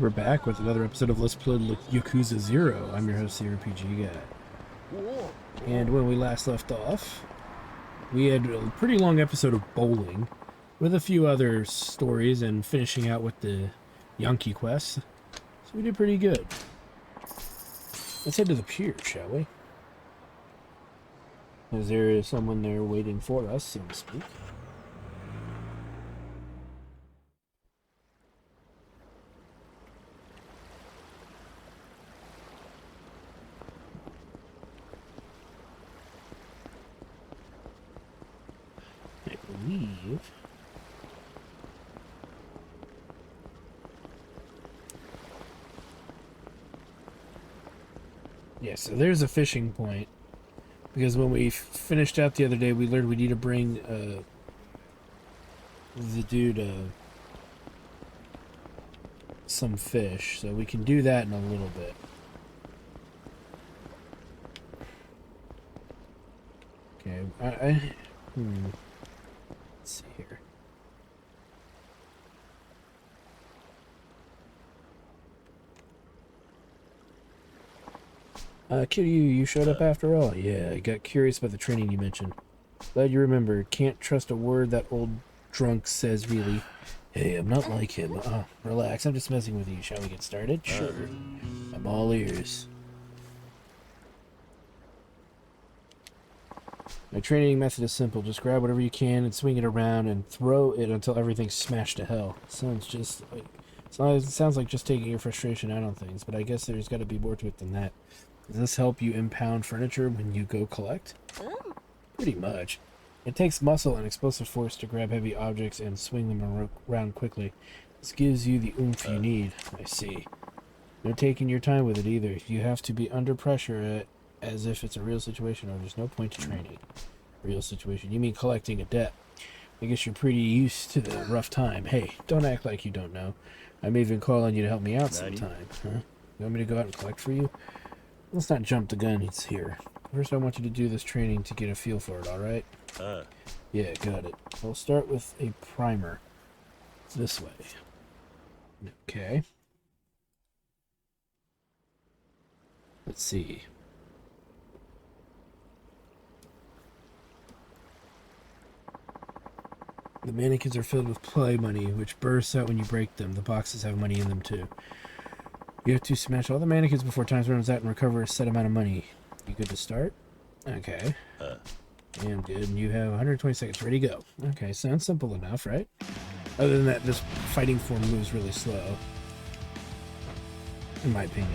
We're back with another episode of Let's Play Yakuza 0. I'm your host, the RPG Guy. And when we last left off, we had a pretty long episode of bowling, with a few other stories and finishing out with the Yankee quest. So we did pretty good. Let's head to the pier, shall we? As there is someone there waiting for us, so to speak. I believe... Yeah, so there's a fishing point. Because when we finished out the other day, we learned we need to bring the dude some fish. So we can do that in a little bit. Okay, let's see here. Kid, you showed up after all? Yeah, I got curious about the training you mentioned. Glad you remember. Can't trust a word that old drunk says, really. Hey, I'm not like him. Relax, I'm just messing with you. Shall we get started? Sure. I'm all ears. My training method is simple. Just grab whatever you can and swing it around and throw it until everything's smashed to hell. Sounds like just taking your frustration out on things, but I guess there's got to be more to it than that. Does this help you impound furniture when you go collect? Pretty much. It takes muscle and explosive force to grab heavy objects and swing them around quickly. This gives you the oomph you need. I see. No taking your time with it either. You have to be under pressure as if it's a real situation, or there's no point to training. Real situation? You mean collecting a debt? I guess you're pretty used to the rough time. Hey, don't act like you don't know. I may even call on you to help me out sometime. Huh? You want me to go out and collect for you? Let's not jump the gun. It's here. First, I want you to do this training to get a feel for it, alright? Yeah, got it. We'll start with a primer. This way. Okay. Let's see. The mannequins are filled with play money, which bursts out when you break them. The boxes have money in them, too. You have to smash all the mannequins before time runs out and recover a set amount of money. You good to start? Okay. Damn, dude. You have 120 seconds. Ready, go. Okay, sounds simple enough, right? Other than that, this fighting form moves really slow. In my opinion.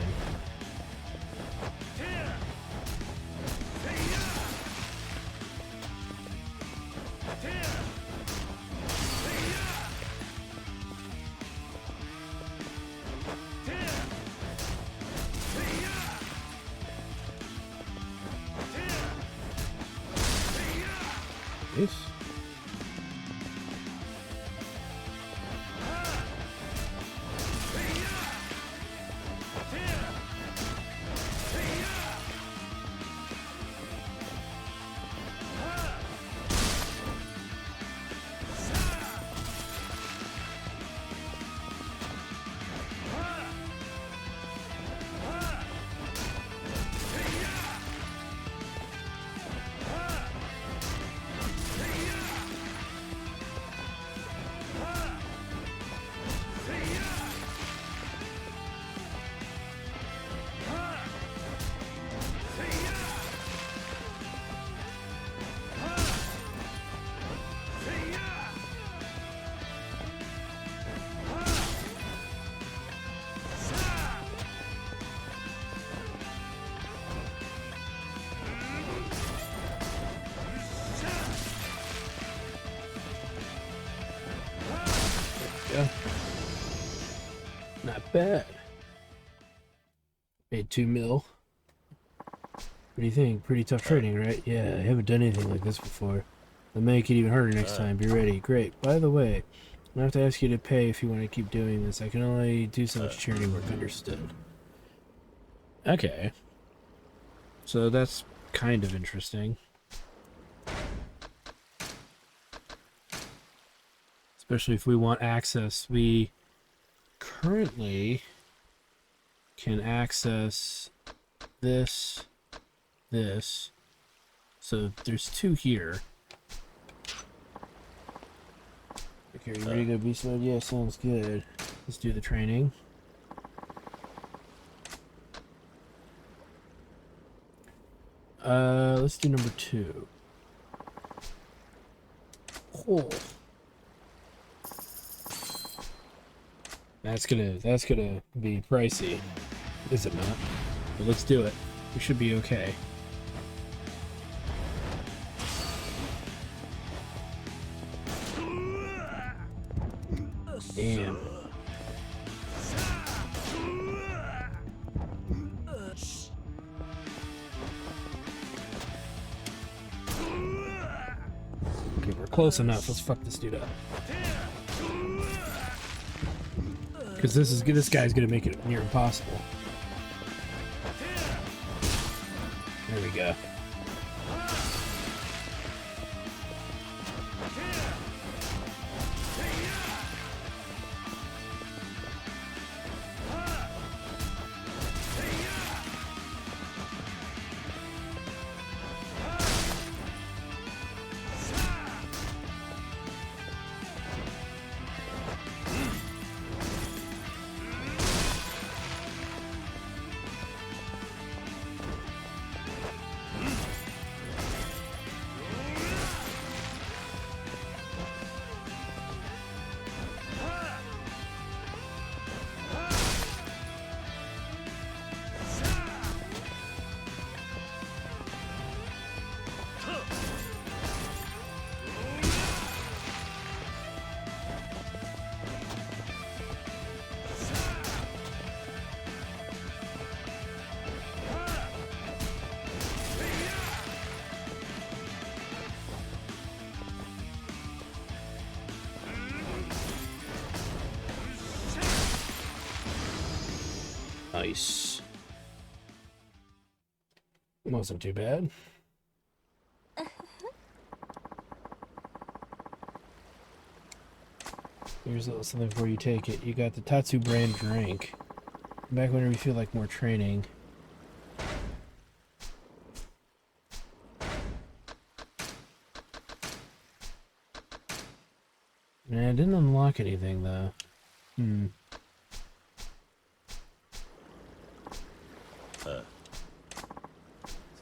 Nice. Yeah. Not bad. Made 2 mil. What do you think? Pretty tough training, right? Yeah, I haven't done anything like this before. I'll make it even harder next time. Be ready. Great. By the way, I have to ask you to pay if you want to keep doing this. I can only do so much charity work. Understood. Okay. So that's kind of interesting. Especially if we want access. We currently can access this, this. So there's 2 here. Okay, you ready to go beast mode? Yeah, sounds good. Let's do the training. Let's do number 2. Oh. That's gonna be pricey, is it not? But let's do it. We should be okay. Damn. Okay, we're close enough. Let's fuck this dude up. Because this guy's gonna make it near impossible. There we go. Nice. Wasn't too bad. Here's a little something before you take it. You got the Tatsu brand drink. Come back whenever you feel like more training. Nah, I didn't unlock anything though.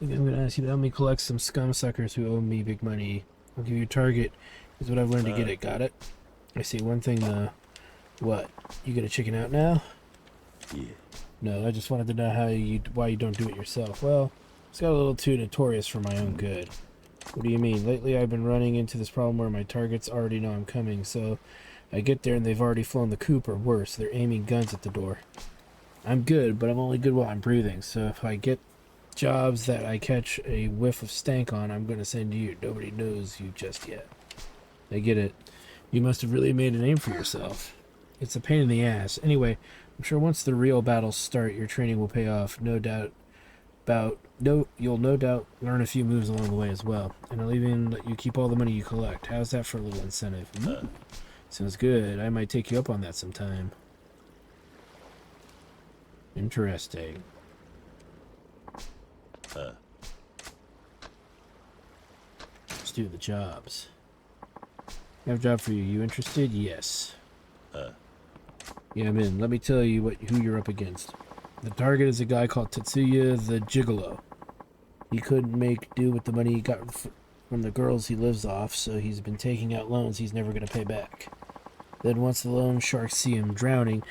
I think I'm gonna ask you to help me collect some scum suckers who owe me big money. I'll give you a target. Is what I've learned to get it. Got it? I see. One thing though. What? You gonna chicken out now? Yeah. No, I just wanted to know why you don't do it yourself. Well, it's got a little too notorious for my own good. What do you mean? Lately I've been running into this problem where my targets already know I'm coming, so I get there and they've already flown the coop, or worse, they're aiming guns at the door. I'm good, but I'm only good while I'm breathing, so if I get jobs that I catch a whiff of stank on, I'm going to send you. Nobody knows you just yet. I get it. You must have really made a name for yourself. It's a pain in the ass. Anyway, I'm sure once the real battles start, your training will pay off. You'll no doubt learn a few moves along the way as well. And I'll even let you keep all the money you collect. How's that for a little incentive? Sounds good. I might take you up on that sometime. Interesting. Let's do the jobs. I have a job for you. You interested? Yes. Yeah, I'm in. Let me tell you who you're up against. The target is a guy called Tetsuya the Gigolo. He couldn't make do with the money he got from the girls he lives off, so he's been taking out loans he's never going to pay back. Then once the loan sharks see him drowning,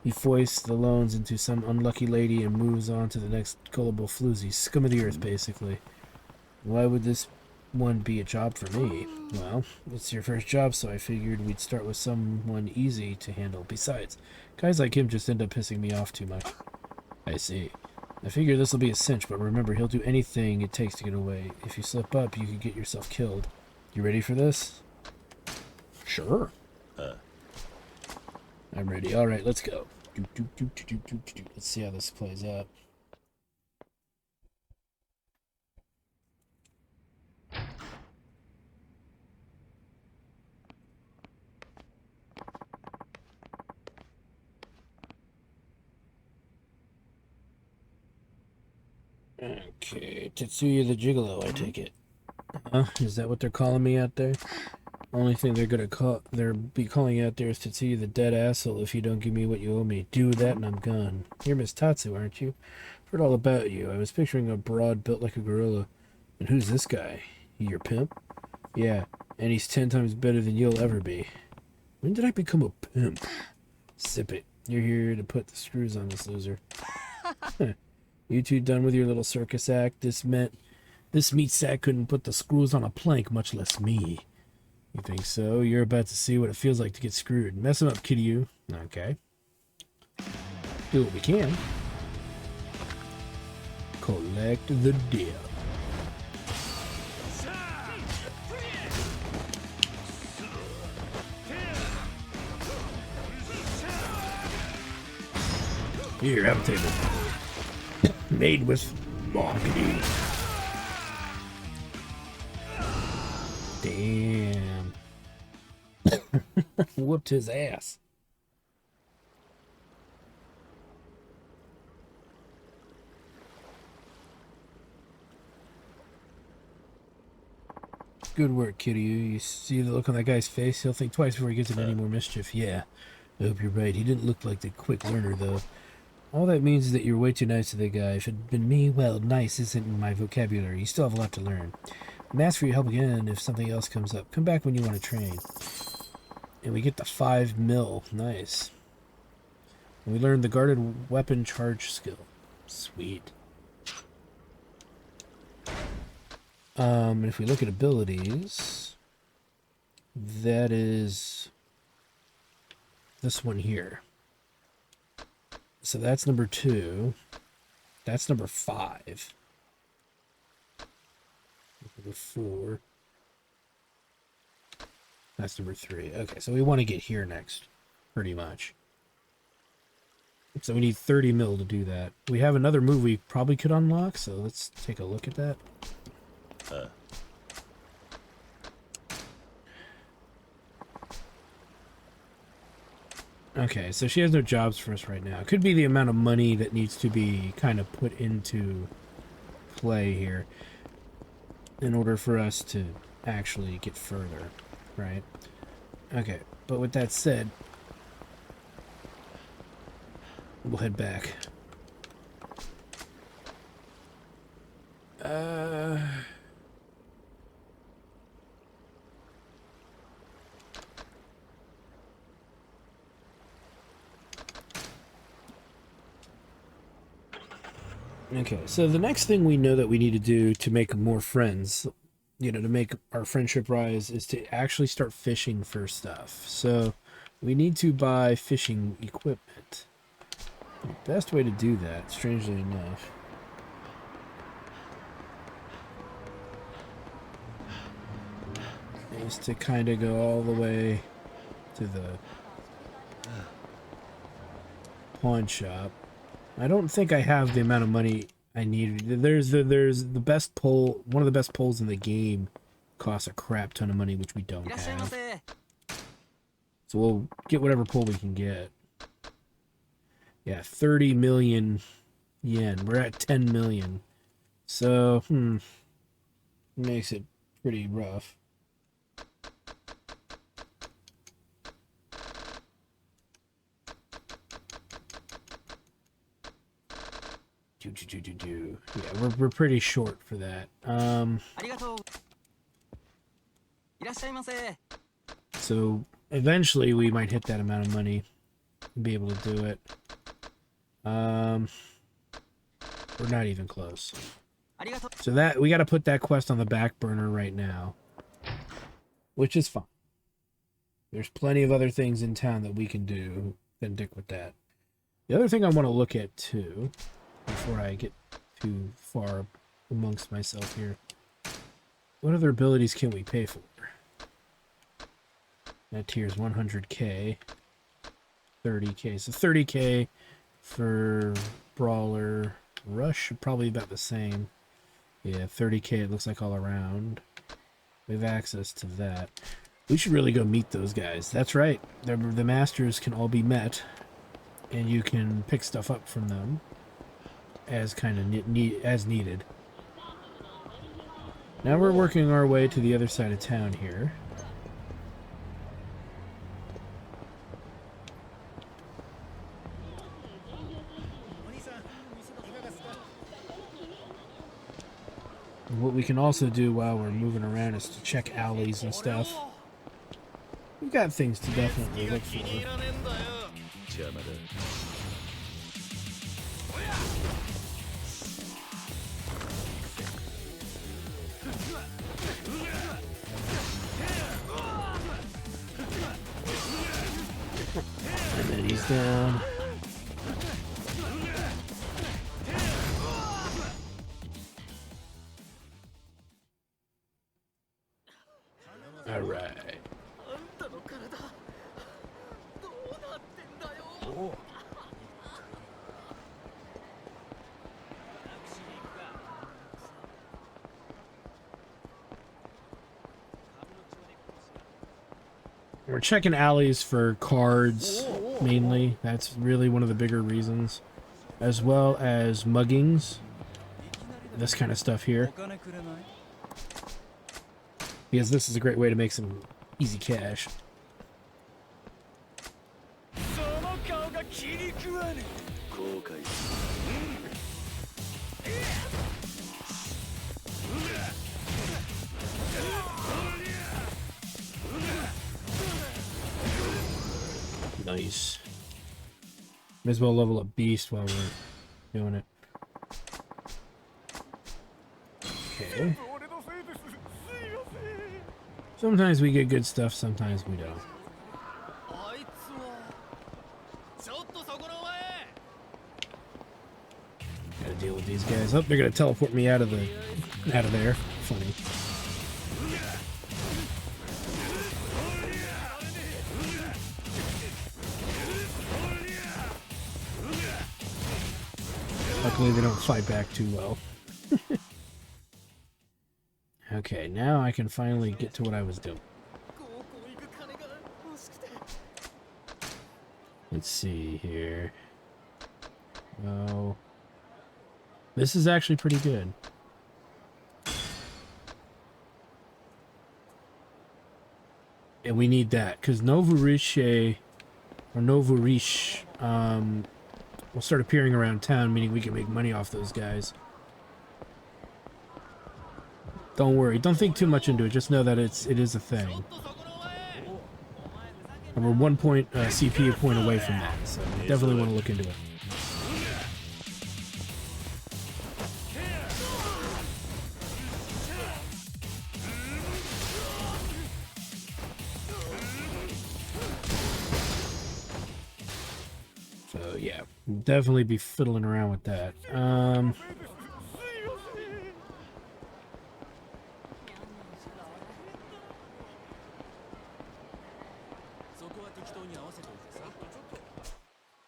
he foists the loans into some unlucky lady and moves on to the next gullible floozy. Scum of the earth, basically. Why would this one be a job for me? Well, it's your first job, so I figured we'd start with someone easy to handle. Besides, guys like him just end up pissing me off too much. I see. I figure this will be a cinch, but remember, he'll do anything it takes to get away. If you slip up, you could get yourself killed. You ready for this? Sure. I'm ready. Alright, let's go. Let's see how this plays out. Okay, Tetsuya the Gigolo, I take it. Huh? Is that what they're calling me out there? Only thing they're be calling out there is Tetsuya the dead asshole if you don't give me what you owe me. Do that and I'm gone. You're Miss Tatsu, aren't you? Heard all about you. I was picturing a broad built like a gorilla. And who's this guy? Your pimp? Yeah, and he's 10 times better than you'll ever be. When did I become a pimp? Sip it. You're here to put the screws on this loser. You two done with your little circus act? This meat sack couldn't put the screws on a plank, much less me. You think so? You're about to see what it feels like to get screwed. Mess him up, Kiryu. Okay. Do what we can. Collect the deal. Here, have a table. Made with marketing. Damn. Whooped his ass. Good work, Kiryu. You see the look on that guy's face? He'll think twice before he gets into any more mischief. Yeah, I hope you're right. He didn't look like the quick learner, though. All that means is that you're way too nice to the guy. If it had been me, well, nice isn't in my vocabulary. You still have a lot to learn. I'm asked for your help again if something else comes up. Come back when you want to train. And we get the 5 mil. Nice. And we learned the guarded weapon charge skill. Sweet. And if we look at abilities, that is this one here. So that's number 2. That's number 5. Number 4. That's number 3. Okay, so we want to get here next, pretty much. So we need 30 mil to do that. We have another move we probably could unlock, so let's take a look at that. Okay, so she has no jobs for us right now. It could be the amount of money that needs to be kind of put into play here in order for us to actually get further, right? Okay, but with that said, we'll head back. Okay, so the next thing we know that we need to do to make more friends, you know, to make our friendship rise, is to actually start fishing for stuff. So we need to buy fishing equipment. The best way to do that, strangely enough, is to kind of go all the way to the pawn shop. I don't think I have the amount of money I need. There's the best pole. One of the best poles in the game costs a crap ton of money, which we don't have. So we'll get whatever pole we can get. Yeah, 30 million yen. We're at 10 million. So, makes it pretty rough. Yeah, we're pretty short for that. So eventually we might hit that amount of money and be able to do it. We're not even close. So that we got to put that quest on the back burner right now, which is fine. There's plenty of other things in town that we can do than dick with that. The other thing I want to look at too, before I get too far amongst myself here, what other abilities can we pay for? That tier's 100k, 30k, so 30k for Brawler. Rush, probably about the same. Yeah, 30k it looks like all around. We have access to that. We should really go meet those guys. That's right. The masters can all be met, and you can pick stuff up from them. as as needed. Now we're working our way to the other side of town here. And what we can also do while we're moving around is to check alleys and stuff. We've got things to definitely look for. And then he's down. All right. We're checking alleys for cards, mainly. That's really one of the bigger reasons. As well as muggings. This kind of stuff here. Because this is a great way to make some easy cash. Nice. May as well level up Beast while we're doing it. Okay. Sometimes we get good stuff, sometimes we don't. Gotta deal with these guys. Oh, they're gonna teleport me out of there. Funny. Luckily they don't fight back too well. Okay, now I can finally get to what I was doing. Let's see here. Oh, this is actually pretty good. And we need that, because Novorish will start appearing around town, meaning we can make money off those guys. Don't worry, don't think too much into it, just know that it is a thing. And we're 1 point CP point away from that, so we definitely want to look into it. So yeah, definitely be fiddling around with that.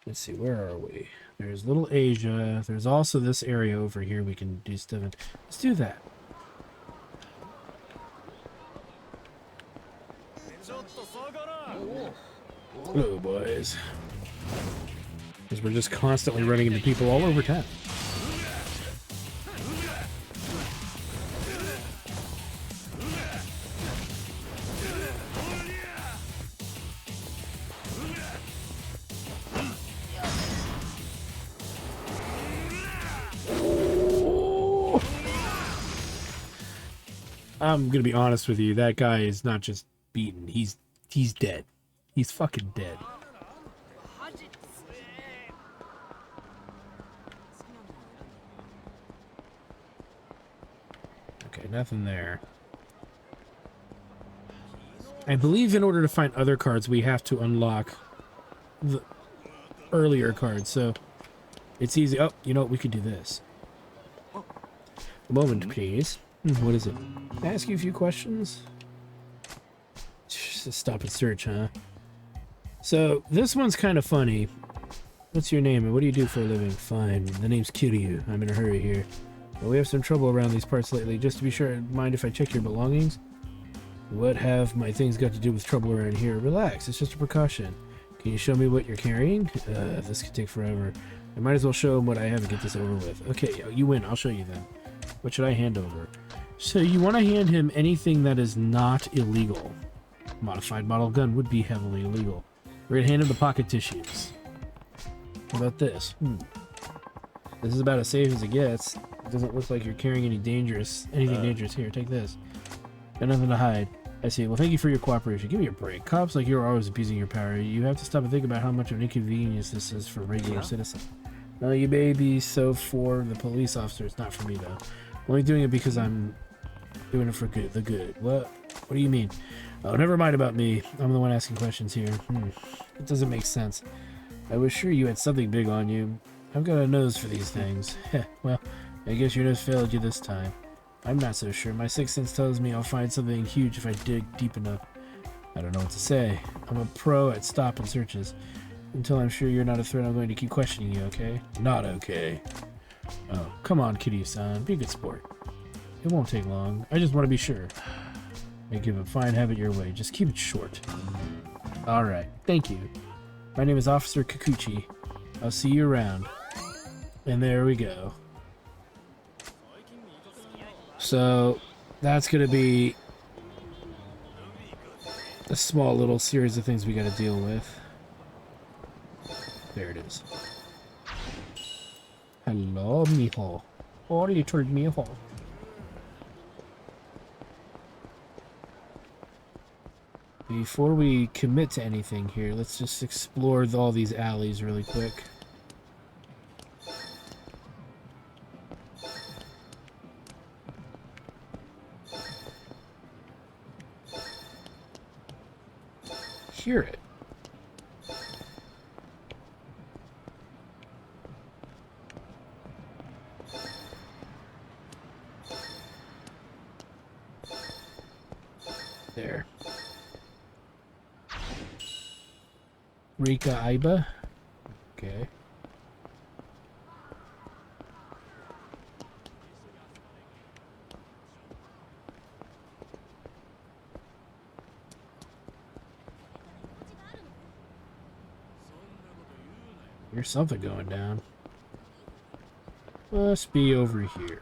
Let's see, where are we? There's Little Asia. There's also this area over here we can do stuff in. Let's do that. Oh, boys. Because we're just constantly running into people all over town. I'm gonna be honest with you, that guy is not just beaten, he's dead. He's fucking dead. Okay, nothing there. I believe in order to find other cards, we have to unlock the earlier cards, so it's easy. Oh, you know what? We could do this. A moment, please. What is it? Can I ask you a few questions? Just stop and search, huh? So, this one's kind of funny. What's your name and what do you do for a living? Fine. The name's Kiryu. I'm in a hurry here. Well, we have some trouble around these parts lately. Just to be sure, mind if I check your belongings? What have my things got to do with trouble around here? Relax, it's just a precaution. Can you show me what you're carrying? This could take forever. I might as well show him what I have and get this over with. Okay, you win. I'll show you then. What should I hand over? So you want to hand him anything that is not illegal. Modified model gun would be heavily illegal. We're going to hand him the pocket tissues. What about this? This is about as safe as it gets. It doesn't look like you're carrying anything dangerous. Here, take this. Got nothing to hide. I see. Well, thank you for your cooperation. Give me a break. Cops like you are always abusing your power. You have to stop and think about how much of an inconvenience this is for regular citizens. No, you may be so for the police officers, not for me though. I'm only doing it because I'm doing it for the good. What? What do you mean? Oh, never mind about me. I'm the one asking questions here. It doesn't make sense. I was sure you had something big on you. I've got a nose for these things. Well, I guess your nose failed you this time. I'm not so sure. My sixth sense tells me I'll find something huge if I dig deep enough. I don't know what to say. I'm a pro at stop and searches. Until I'm sure you're not a threat, I'm going to keep questioning you, okay? Not okay. Oh, come on, Kitty-san. Be a good sport. It won't take long. I just want to be sure. I give up. Fine, have it your way. Just keep it short. Alright, thank you. My name is Officer Kikuchi. I'll see you around. And there we go. So, that's going to be a small little series of things we got to deal with. There it is. Hello, mijo. Oh, little mijo. Before we commit to anything here, let's just explore all these alleys really quick. Hear it. There. Rika Aiba. Okay. There's something going down. Must be over here.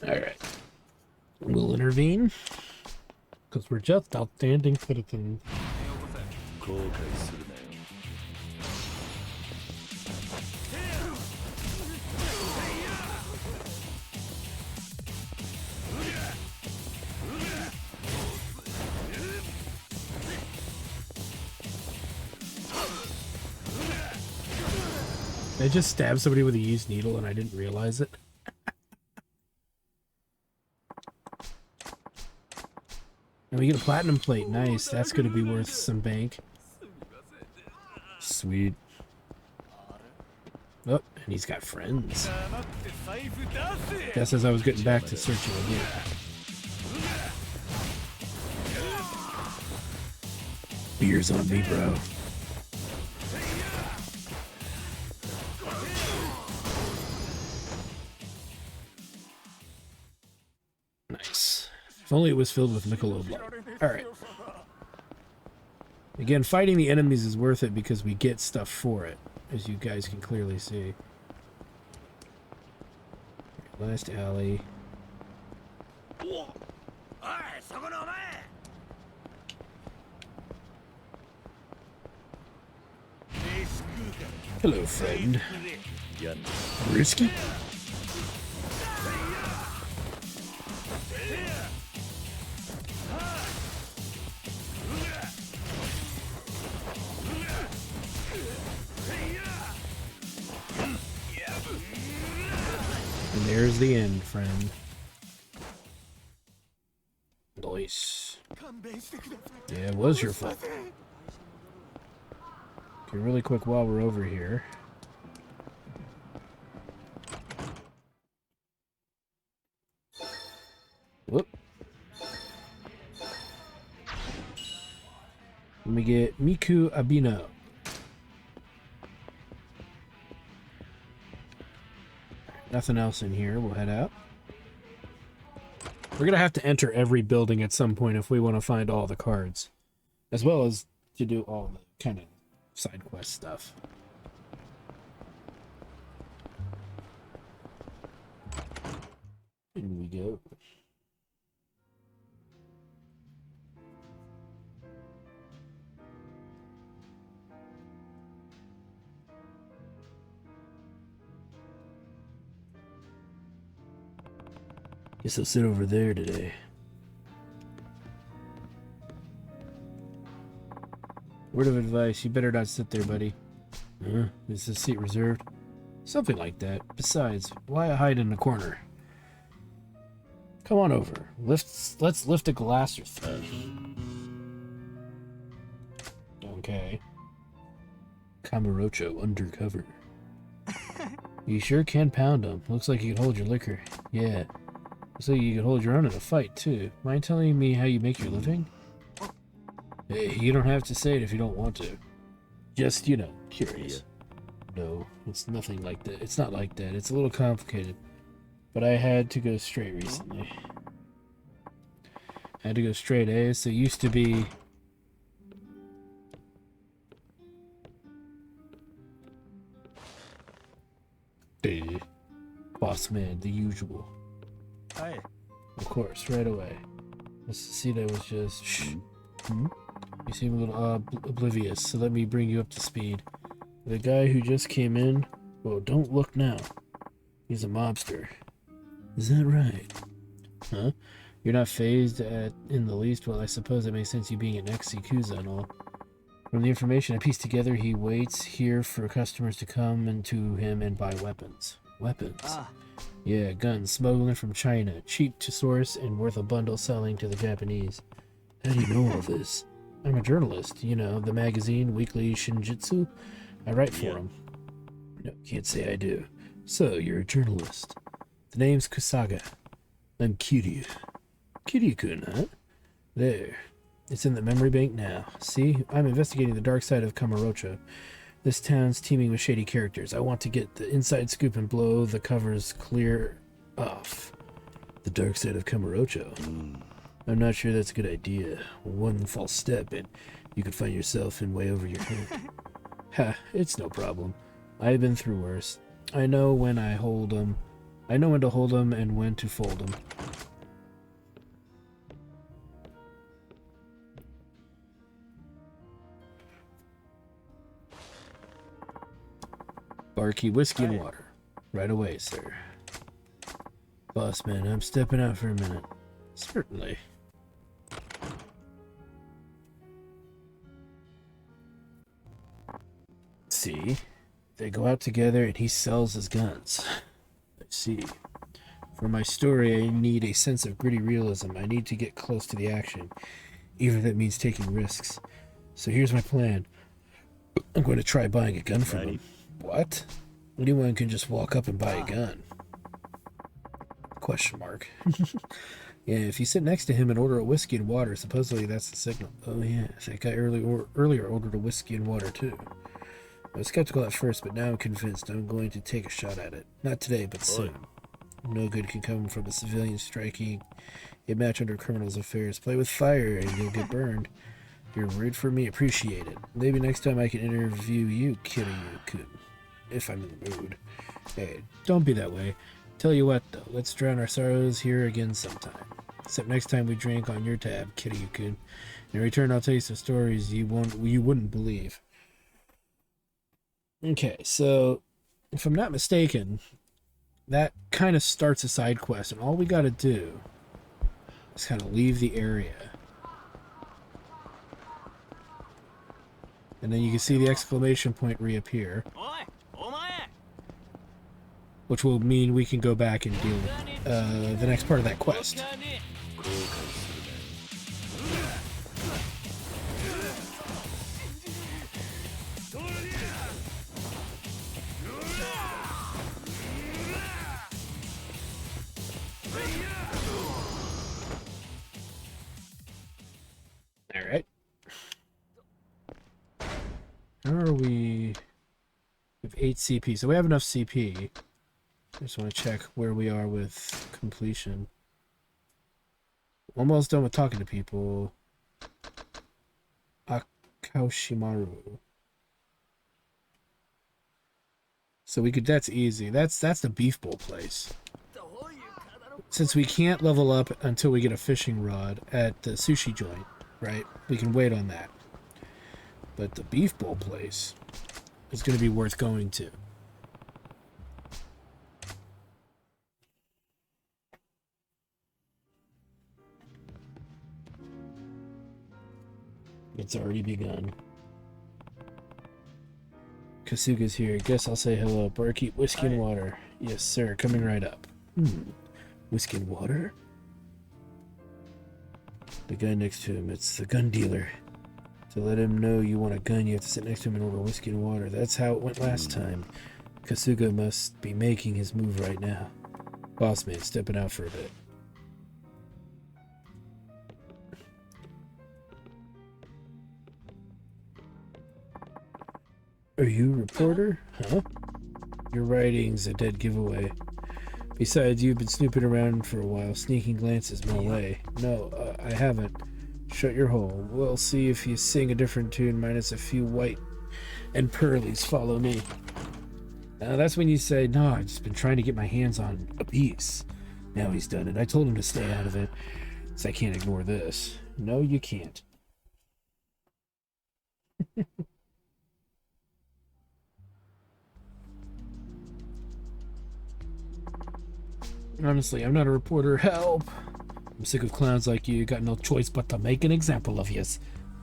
Alright. We'll intervene. Because we're just outstanding citizens. I just stabbed somebody with a used needle and I didn't realize it. And we get a platinum plate. Nice. That's going to be worth some bank. Sweet. Oh, and he's got friends. Just as I was getting back to searching again. Beer's on me, bro. Nice. If only it was filled with Michelob Light. Alright. Again, fighting the enemies is worth it because we get stuff for it, as you guys can clearly see. Last alley. Hello, friend. Risky? And there's the end, friend. Nice. Yeah, it was your fault. Okay, really quick while we're over here. Whoop. Let me get Miku Abino. Nothing else in here. We'll head out. We're gonna have to enter every building at some point if we want to find all the cards, as well as to do all the kind of side quest stuff. In we go. Guess I'll sit over there today. Word of advice, you better not sit there, buddy. Is the seat reserved? Something like that. Besides, why hide in the corner? Come on over. Let's lift a glass or three. Okay. Kamurocho undercover. You sure can pound them. Looks like you can hold your liquor. Yeah. Looks like you can hold your own in a fight, too. Mind telling me how you make your living? Hey, you don't have to say it if you don't want to. Just, you know, curious. No, it's nothing like that. It's not like that. It's a little complicated. But I had to go straight recently. I had to go straight, eh? So it used to be... Boss man, the usual. Hi. Of course, right away. Let's see, that was just... Shh. You seem a little oblivious, so let me bring you up to speed. The guy who just came in... Well, don't look now. He's a mobster. Is that right? Huh? You're not phased in the least? Well, I suppose it makes sense, you being an ex-Yakuza and all. From the information I pieced together, he waits here for customers to come into him and buy weapons. Weapons? Yeah, guns, smuggling from China, cheap to source and worth a bundle selling to the Japanese. How do you know all this? I'm a journalist, you know, the magazine Weekly Shinjitsu. I write for him. No, can't say I do. So, you're a journalist. The name's Kusaga. I'm Kiryu. Kiryu-kun, huh? There. It's in the memory bank now. See? I'm investigating the dark side of Kamurocho. This town's teeming with shady characters. I want to get the inside scoop and blow the covers clear off. The dark side of Kamurocho? I'm not sure that's a good idea. One false step and you could find yourself in way over your head. Ha, it's no problem. I've been through worse. I know when to hold 'em and when to fold 'em. Barkeep, whiskey and water. Right away, sir. Boss man, I'm stepping out for a minute. Certainly. See? They go out together and he sells his guns. I see. For my story, I need a sense of gritty realism. I need to get close to the action, even if that means taking risks. So here's my plan. I'm going to try buying a gun from him. What? Anyone can just walk up and buy a gun. Question mark. Yeah, if you sit next to him and order a whiskey and water, supposedly that's the signal. Oh yeah, that guy earlier ordered a whiskey and water too. I was skeptical at first, but now I'm convinced. I'm going to take a shot at it. Not today, but soon. No good can come from a civilian striking a match under criminals' affairs. Play with fire and you'll get burned. You're rude for me, appreciate it. Maybe next time I can interview you, Kiryu-kun. If I'm in the mood. Hey, don't be that way. Tell you what, though, let's drown our sorrows here again sometime. Except next time we drink on your tab, Kiryu-kun. In return, I'll tell you some stories you wouldn't believe. Okay, so if I'm not mistaken, that kind of starts a side quest, and all we gotta do is kind of leave the area. And then you can see the exclamation point reappear, which will mean we can go back and deal with the next part of that quest. Alright. How are we? We have 8 CP, so we have enough CP. I just want to check where we are with completion. Almost done with talking to people. Akaoshimaru. So we could, that's easy. That's the beef bowl place. Since we can't level up until we get a fishing rod at the sushi joint, right? We can wait on that. But the beef bowl place is going to be worth going to. It's already begun. Kasuga's here. Guess I'll say hello. Barkeep, whiskey and water. Yes, sir. Coming right up. Whiskey and water? The guy next to him. It's the gun dealer. To let him know you want a gun, you have to sit next to him and order whiskey and water. That's how it went last time. Kasuga must be making his move right now. Boss man, stepping out for a bit. Are you a reporter? Huh? Your writing's a dead giveaway. Besides, you've been snooping around for a while, sneaking glances my way. No, I haven't. Shut your hole. We'll see if you sing a different tune minus a few white and pearlies. Follow me. Now that's when you say, no, I've just been trying to get my hands on a piece. Now he's done it. I told him to stay out of it, so I can't ignore this. No, you can't. Honestly, I'm not a reporter. Help! I'm sick of clowns like you. Got no choice but to make an example of yous.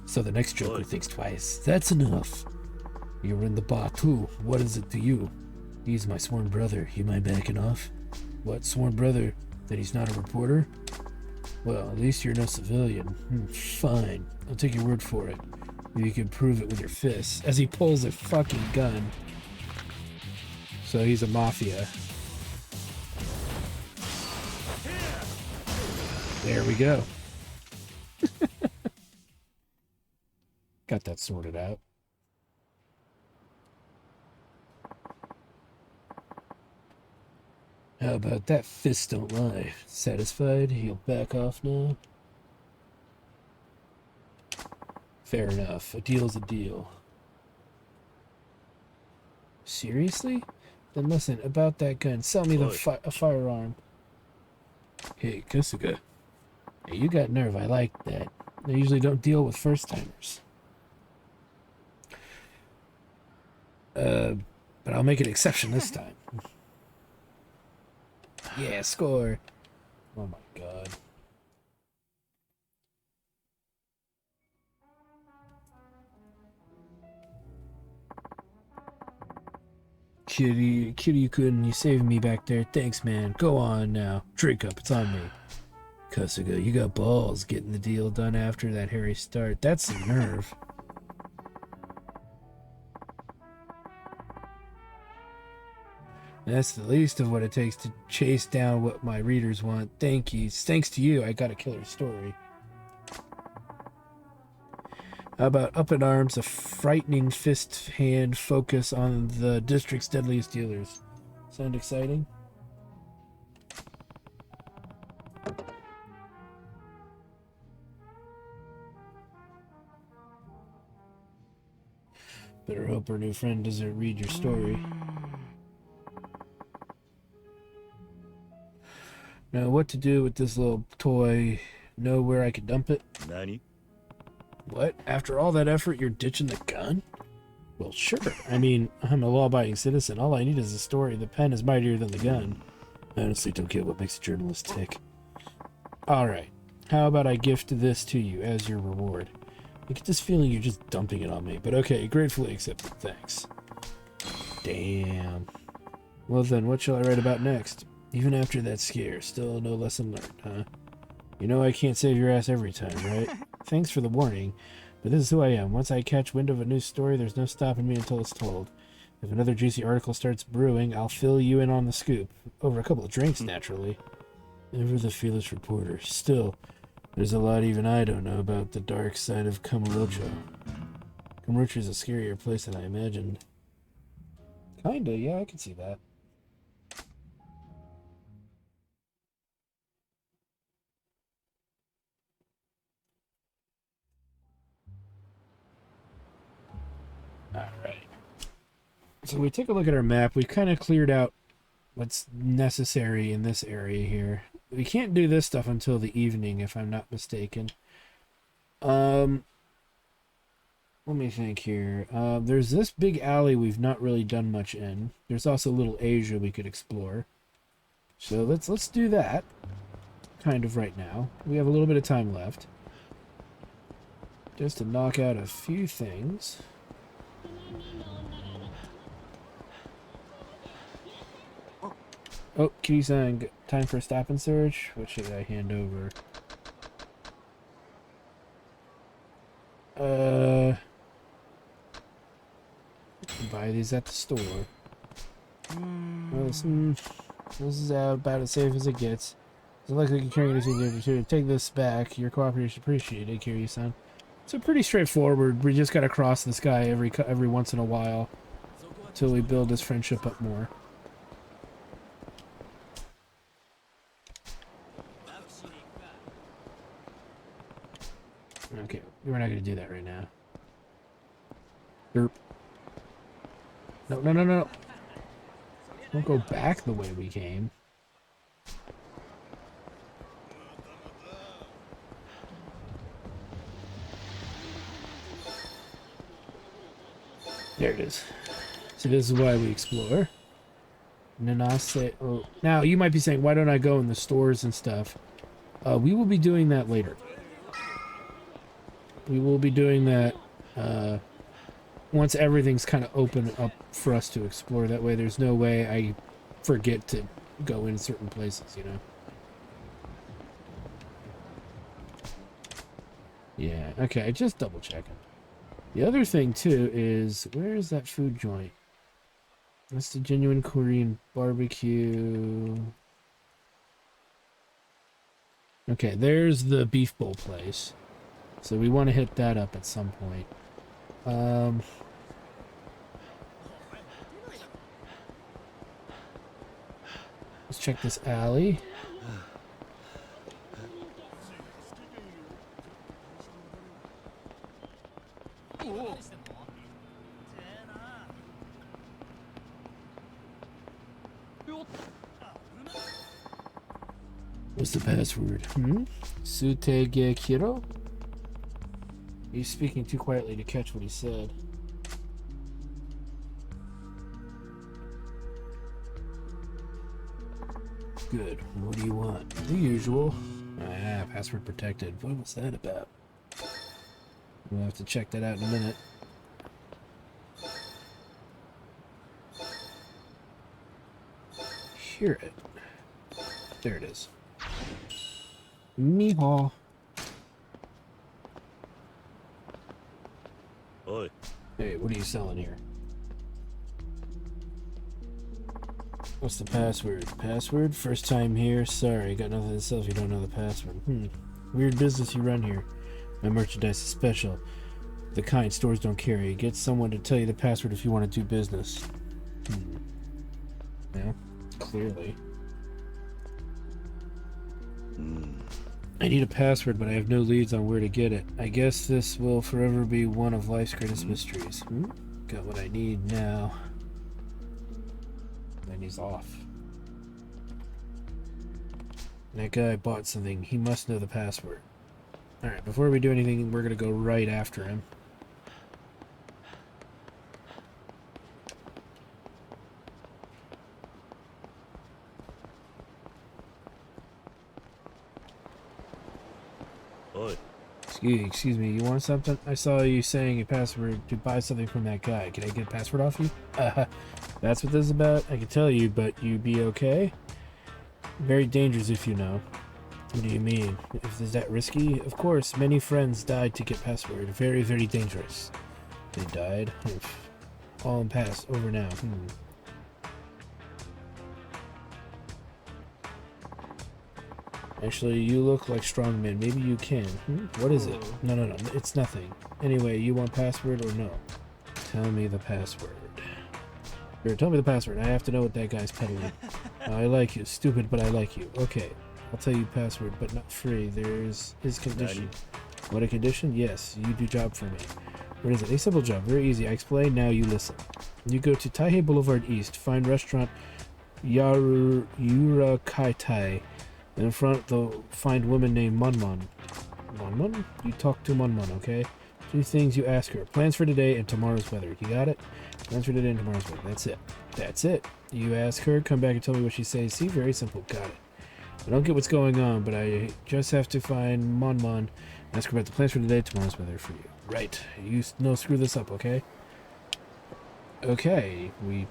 So the next joker thinks twice. That's enough. You're in the bar too. What is it to you? He's my sworn brother. You mind backing off? What, sworn brother? That he's not a reporter? Well, at least you're no civilian. Fine. I'll take your word for it. You can prove it with your fists. As he pulls a fucking gun. So he's a mafia. There we go. Got that sorted out. How about that? Fists don't lie. Satisfied? He'll back off now? Fair enough. A deal's a deal. Seriously? Then listen, about that gun. Sell me a firearm. Hey, Kasuga. Hey, you got nerve. I like that. I usually don't deal with first-timers. But I'll make an exception this time. Yeah, score. Oh my god. Kiryu-kun, you saved me back there. Thanks, man. Go on now. Drink up. It's on me. Kasuga, you got balls getting the deal done after that hairy start. That's some nerve. That's the least of what it takes to chase down what my readers want. Thank you. Thanks to you, I got a killer story. How about up in arms, a frightening fist hand focus on the district's deadliest dealers? Sound exciting? Better hope her new friend doesn't read your story. Now, what to do with this little toy? Know where I could dump it? Nani? What? After all that effort, you're ditching the gun? Well, sure. I mean, I'm a law-abiding citizen. All I need is a story. The pen is mightier than the gun. I honestly don't get what makes a journalist tick. Alright. How about I gift this to you as your reward? I get this feeling you're just dumping it on me, but okay, gratefully accepted. Thanks. Damn. Well then, what shall I write about next? Even after that scare, still no lesson learned, huh? You know I can't save your ass every time, right? Thanks for the warning, but this is who I am. Once I catch wind of a new story, there's no stopping me until it's told. If another juicy article starts brewing, I'll fill you in on the scoop. Over a couple of drinks, naturally. Ever the fearless reporter. Still, there's a lot even I don't know about the dark side of Kamurocho. Kamurocho is a scarier place than I imagined. Kinda, yeah, I can see that. So we take a look at our map. We've kind of cleared out what's necessary in this area here. We can't do this stuff until the evening, if I'm not mistaken. Let me think here. There's this big alley we've not really done much in. There's also Little Asia we could explore. So let's do that. Kind of right now. We have a little bit of time left. Just to knock out a few things. Oh, Kitty-san, time for a stop and search? What should I hand over? Buy these at the store. Well, this is about as safe as it gets. It's likely you can carry anything there to take this back. Your cooperation is appreciated, Kiryu-san. So pretty straightforward. We just gotta cross this guy every once in a while until we build his friendship up more. Okay, we're not gonna do that right now. Derp. No, no, no, no. Don't go back the way we came. There it is. So this is why we explore. Nanase. Oh, now you might be saying, why don't I go in the stores and stuff? We will be doing that later. We will be doing that once everything's kind of open up for us to explore. That way there's no way I forget to go in certain places, you know? Yeah, okay, just double checking. The other thing, too, is... where is that food joint? That's the genuine Korean barbecue. Okay, there's the beef bowl place. So we want to hit that up at some point. Let's check this alley. What's the password? Sutege Kiro? He's speaking too quietly to catch what he said. Good. What do you want? The usual. Ah, password protected. What was that about? We'll have to check that out in a minute. Hear it. There it is. Meehaw. Oi. Hey, what are you selling here? What's the password? Password? First time here? Sorry, got nothing to sell if you don't know the password. Weird business you run here. My merchandise is special. The kind stores don't carry. Get someone to tell you the password if you want to do business. Yeah, clearly. I need a password, but I have no leads on where to get it. I guess this will forever be one of life's greatest mysteries. Got what I need now. Then he's off. That guy bought something. He must know the password. Alright, before we do anything, we're gonna go right after him. Oi. Excuse me, you want something? I saw you saying a password to buy something from that guy. Can I get a password off you? That's what this is about? I can tell you, but you be okay? Very dangerous if you know. What do you mean? Is that risky? Of course, many friends died to get password. Very, very dangerous. They died? All in past, over now. Actually, you look like strong men. Maybe you can. What is it? No. It's nothing. Anyway, you want password or no? Tell me the password. Here, tell me the password. I have to know what that guy's peddling. I like you. Stupid, but I like you. Okay. I'll tell you password, but not free. There's his condition. What a condition? Yes, you do job for me. What is it? A simple job. Very easy. I explain, now you listen. You go to Taihei Boulevard East, find restaurant Yurakaitai. In front, find woman named Monmon. Monmon? You talk to Monmon, okay? 2 things you ask her. Plans for today and tomorrow's weather. You got it? Plans for today and tomorrow's weather. That's it. That's it. You ask her, come back and tell me what she says. See, very simple. Got it. I don't get what's going on, but I just have to find Monmon and ask her about the plans for today and tomorrow's weather for you. Right. You no screw this up, okay? Okay. We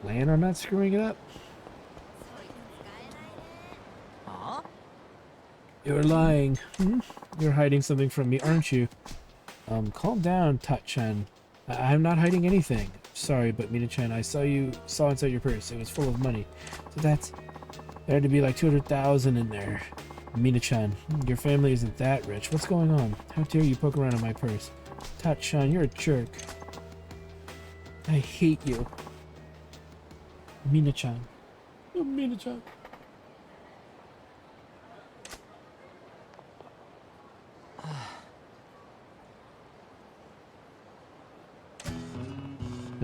plan on not screwing it up? You're lying. You're hiding something from me, aren't you? Calm down, Tat-chan. I'm not hiding anything. Sorry, but Mina-chan, I saw inside your purse. It was full of money. So there had to be like 200,000 in there. Mina-chan, your family isn't that rich. What's going on? How dare you poke around in my purse? Tat-chan, you're a jerk. I hate you. Mina-chan. Oh, Mina-chan.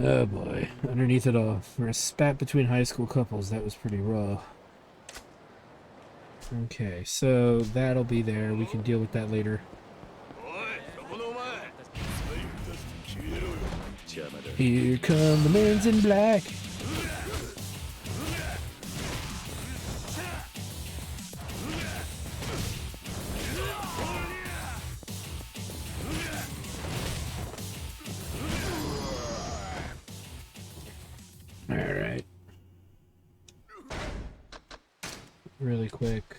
Oh boy, underneath it all, for a spat between high school couples, that was pretty raw. Okay, so that'll be there. We can deal with that later. Here come the men's in black. Alright. Really quick.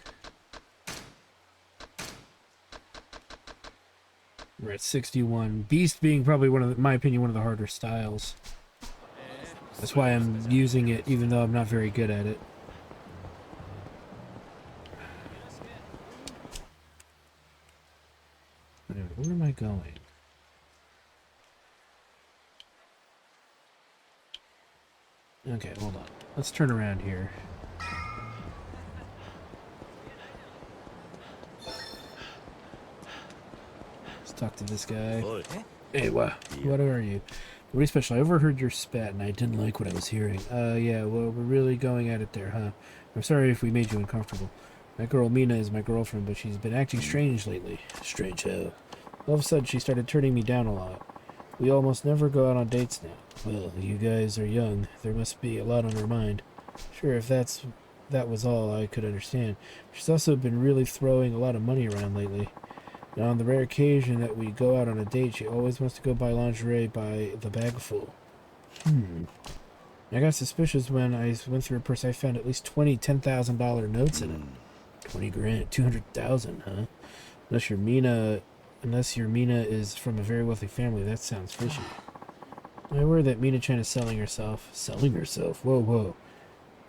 We're at 61. Beast being probably in my opinion, one of the harder styles. That's why I'm using it, even though I'm not very good at it. Where am I going? Okay, hold on. Let's turn around here. Let's talk to this guy. Hey, what are you? Really special. I overheard your spat and I didn't like what I was hearing. Yeah, well, we're really going at it there, huh? I'm sorry if we made you uncomfortable. That girl Mina is my girlfriend, but she's been acting strange lately. Strange how? All of a sudden, she started turning me down a lot. We almost never go out on dates now. Well, you guys are young. There must be a lot on her mind. Sure, if that was all, I could understand. She's also been really throwing a lot of money around lately. Now, on the rare occasion that we go out on a date, she always wants to go buy lingerie by the bagful. I got suspicious when I went through her purse. I found at least 20 $10,000 notes in it. 20 grand, 200,000, huh? Unless your Mina is from a very wealthy family, that sounds fishy. I worry that Mina-chan is selling herself. Selling herself? Whoa, whoa.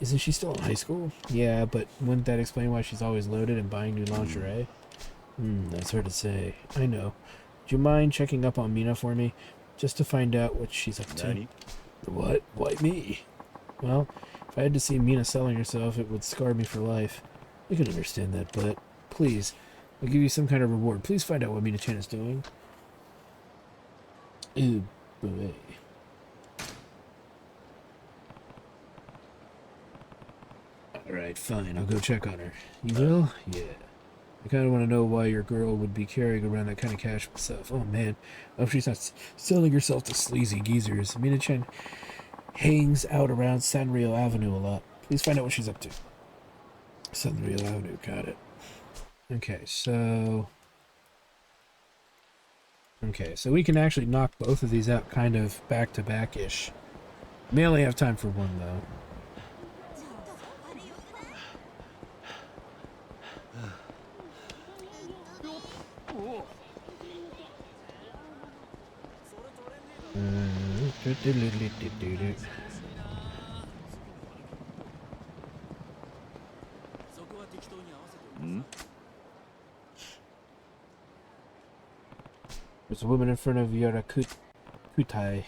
Isn't she still in high school? Yeah, but wouldn't that explain why she's always loaded and buying new lingerie? That's hard to say. I know. Do you mind checking up on Mina for me? Just to find out what she's up to. What? Why me? Well, if I had to see Mina selling herself, it would scar me for life. I can understand that, but please, I'll give you some kind of reward. Please find out what Mina-chan is doing. Ooh, boy. Alright, fine. I'll go check on her. You will? Yeah. I kind of want to know why your girl would be carrying around that kind of cash myself. Oh, man. I hope she's not selling herself to sleazy geezers. Mina-chan hangs out around Sanrio Avenue a lot. Please find out what she's up to. Sanrio Avenue. Got it. Okay, so we can actually knock both of these out kind of back-to-back-ish. May only have time for one, though. There's a woman in front of Yarakutai.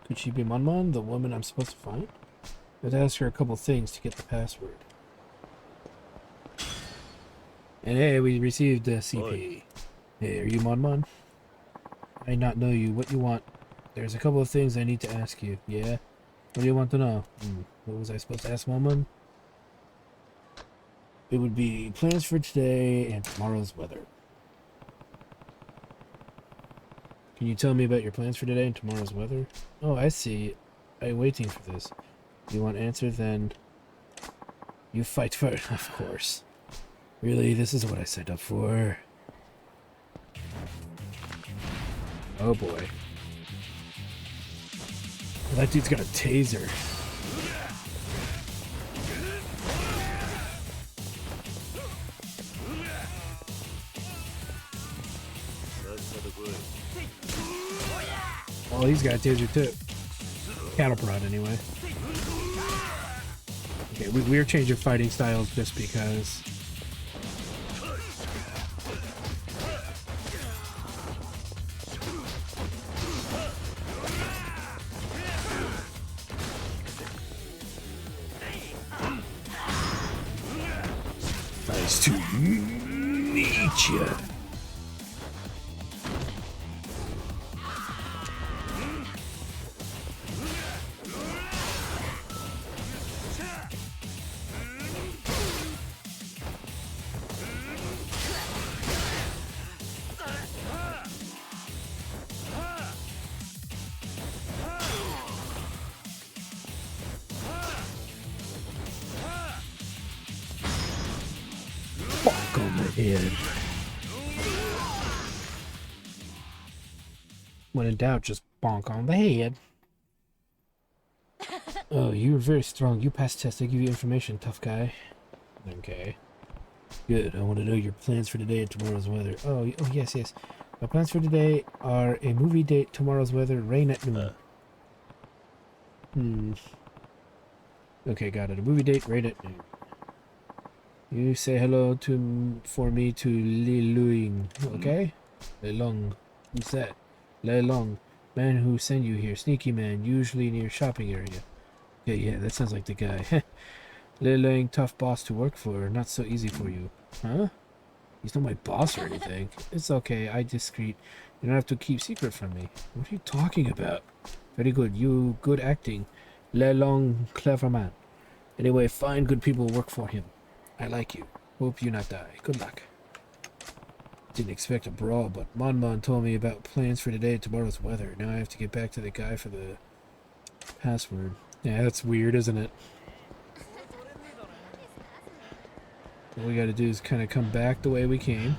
Could she be Monmon, the woman I'm supposed to find? I'd ask her a couple things to get the password. And hey, we received a CP. Hey, are you Monmon? I not know you. What you want? There's a couple of things I need to ask you. Yeah? What do you want to know? What was I supposed to ask Mom? It would be plans for today and tomorrow's weather. Can you tell me about your plans for today and tomorrow's weather? Oh, I see. I'm waiting for this. You want answer, then you fight for it, of course. Really, this is what I signed up for. Oh boy. Well, that dude's got a taser. Oh, he's got a taser too. Cattle prod anyway. Okay, we're changing fighting styles just because. Nice to meet you. Head. When in doubt, just bonk on the head. Oh, you're very strong. You passed test. I give you information, tough guy. Okay. Good. I want to know your plans for today and tomorrow's weather. Oh, yes. My plans for today are a movie date, tomorrow's weather, rain at noon. Okay, got it. A movie date, rain at noon. You say hello for me to Li Luing, okay? Le Long. Who's that? Le Long. Man who sent you here. Sneaky man, usually near shopping area. Yeah, that sounds like the guy. Le Luing, tough boss to work for. Not so easy for you. Huh? He's not my boss or anything. It's okay, I discreet. You don't have to keep secret from me. What are you talking about? Very good. You good acting. Le Long, clever man. Anyway, fine good people work for him. I like you. Hope you not die. Good luck. Didn't expect a brawl, but Mon told me about plans for today and tomorrow's weather. Now I have to get back to the guy for the password. Yeah, that's weird, isn't it? All we gotta do is kind of come back the way we came.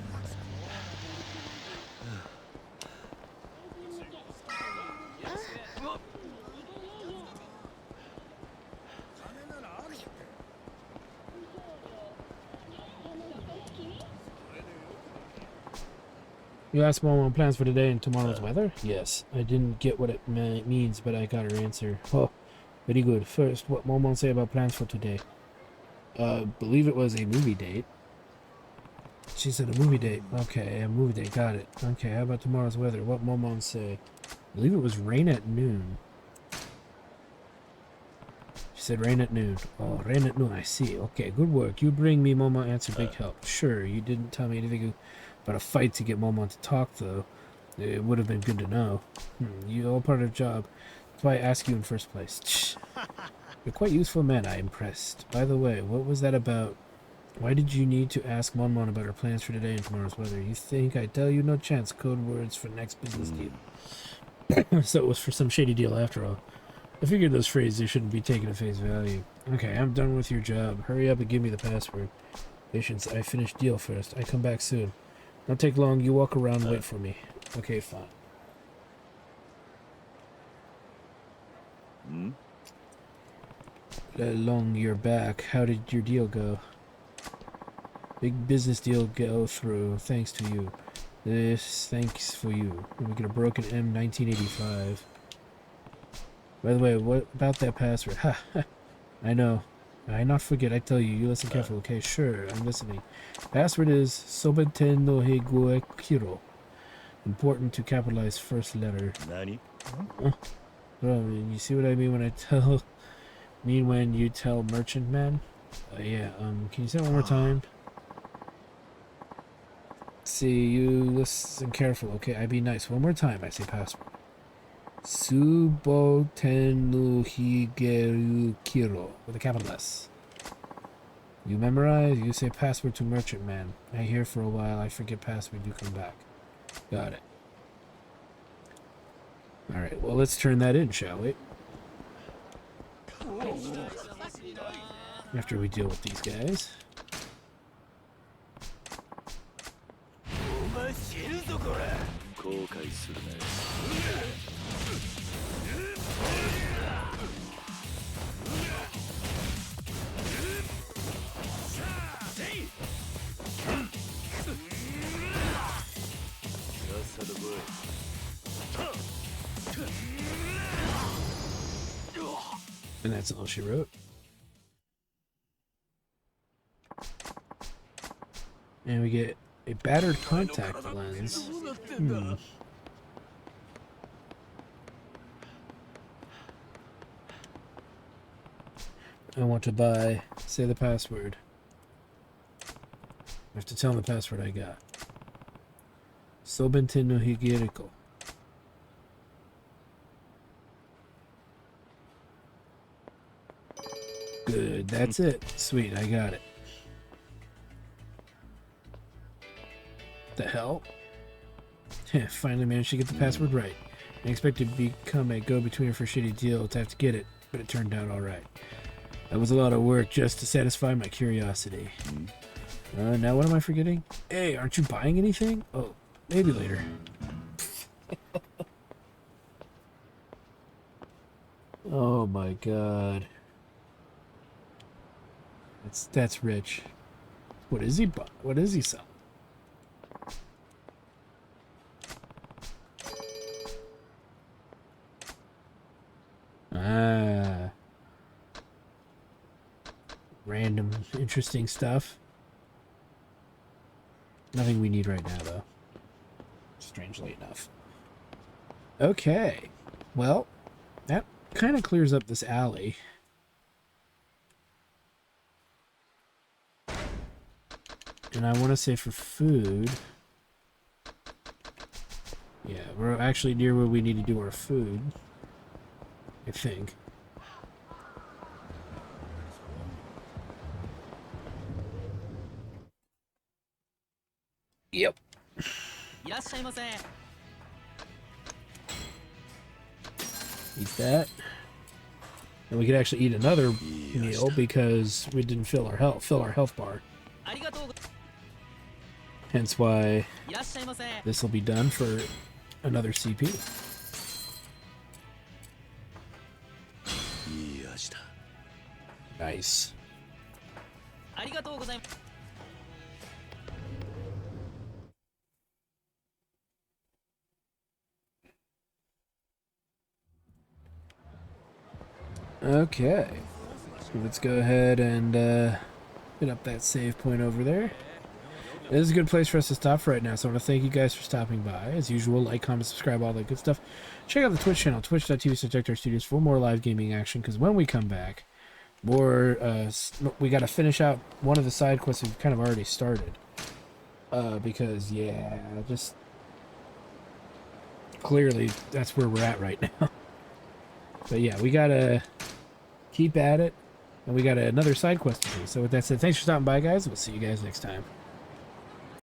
You asked Mom plans for today and tomorrow's weather? Yes. I didn't get what it means, but I got her answer. Oh, very good. First, what Mom say about plans for today? Believe it was a movie date. She said a movie date. Okay, a movie date. Got it. Okay, how about tomorrow's weather? What Mom say? I believe it was rain at noon. She said rain at noon. Oh, rain at noon. I see. Okay, good work. You bring me Mama answer. Big help. Sure, you didn't tell me anything about a fight to get Momon to talk, though. It would have been good to know. You all part of the job. That's why I asked you in first place. You're quite useful man, I'm impressed. By the way, what was that about? Why did you need to ask Mon about her plans for today and tomorrow's weather? You think I'd tell you? No chance. Code words for next business deal. So it was for some shady deal after all. I figured those phrases shouldn't be taken at face value. Okay, I'm done with your job. Hurry up and give me the password. Patience, I finish deal first. I come back soon. Don't take long. You walk around and wait for me. Okay, fine. Long, you're back. How did your deal go? Big business deal go through. Thanks to you. Thanks for you. And we get a broken M 1985. By the way, what about that password? Ha! I know. I not forget. I tell you. You listen careful, okay? Sure, I'm listening. Password is Sobenten no Hegue Kiro. Important to capitalize first letter. Nani? Bro, you see what I mean when I tell... when you tell merchant man? Yeah, can you say it one more time? See, you listen careful, okay? I be nice. One more time, I say password. Subotenu Higeru Kiro with a capital S. You memorize, you say password to merchant man. I hear for a while, I forget password, you come back. Got it. Alright, well let's turn that in, shall we? After we deal with these guys. And that's all she wrote. And we get a battered contact lens. I want to buy, say the password. I have to tell them the password I got. Sobenten no Higiriko. Good, that's it. Sweet, I got it. The hell? Finally managed to get the password right. I expected to become a go-between for a shitty deal to have to get it, but it turned out alright. That was a lot of work just to satisfy my curiosity. Now what am I forgetting? Hey, aren't you buying anything? Oh, maybe later. Oh my god. That's rich. What is he buying? What is he selling? Ah. Random, interesting stuff. Nothing we need right now, though. Strangely enough. Okay. Well, that kind of clears up this alley. And I want to say for food... Yeah, we're actually near where we need to do our food. I think. Yep. Eat that. And we could actually eat another meal because we didn't fill our health bar. Hence why this will be done for another CP. Nice. Okay. So let's go ahead and hit up that save point over there. This is a good place for us to stop for right now, so I want to thank you guys for stopping by. As usual, like, comment, subscribe, all that good stuff. Check out the Twitch channel, twitch.tv/JectarStudios, for more live gaming action, because when we come back, more, we got to finish out one of the side quests we've kind of already started. Because, yeah, just clearly that's where we're at right now. But yeah, we got to keep at it, and we got another side quest to do. So with that said, thanks for stopping by, guys. We'll see you guys next time.